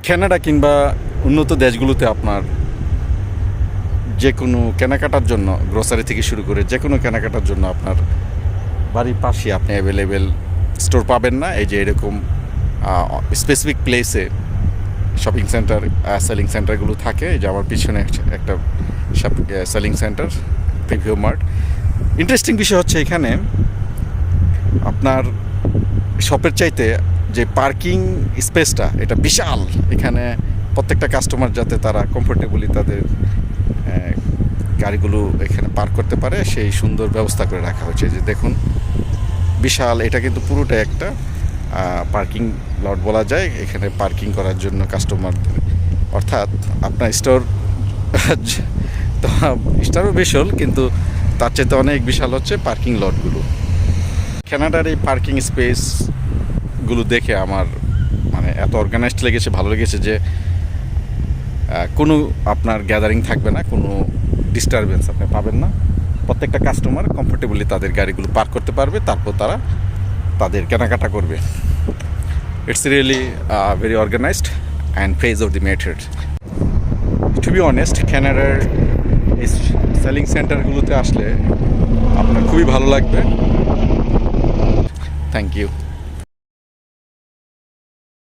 Canada কিংবা উন্নত দেশগুলোতে আপনার যে কোনো কেনাকাটার জন্য গ্রোসারি থেকে শুরু করে যে কোনো কেনাকাটার জন্য আপনার বাড়ির পাশে আপনি অ্যাভেলেবেল স্টোর পাবেন না। এই যে এরকম স্পেসিফিক প্লেসে শপিং সেন্টার সেলিং সেন্টারগুলো থাকে। এই যে আমার পিছনে একটা selling centre preview mart. Interesting বিষয় হচ্ছে এখানে আপনার শপের চাইতে যে পার্কিং স্পেসটা এটা বিশাল। এখানে প্রত্যেকটা কাস্টমার যাতে তারা কমফোর্টেবলি তাদের গাড়িগুলো এখানে পার্ক করতে পারে সেই সুন্দর ব্যবস্থা করে রাখা হয়েছে। যে দেখুন বিশাল, এটা কিন্তু পুরোটা একটা পার্কিং লট বলা যায়। এখানে পার্কিং করার জন্য কাস্টমারদের, অর্থাৎ আপনার স্টোরও বিশাল, কিন্তু তার চাইতে অনেক বিশাল হচ্ছে পার্কিং লটগুলো। কানাডার এই পার্কিং স্পেসগুলো দেখে আমার মানে এত অর্গানাইজড লেগেছে, ভালো লেগেছে যে কোনো আপনার গ্যাদারিং থাকবে না, কোনো ডিস্টারবেন্স আপনি পাবেন না। প্রত্যেকটা কাস্টমার কমফোর্টেবলি তাদের গাড়িগুলো পার্ক করতে পারবে, তারপর তারা তাদের কেনাকাটা করবে। It's really very organised and praise of the method. To be honest, কানাডার এই সেলিং সেন্টারগুলোতে আসলে আপনার খুবই ভালো লাগবে। Thank you.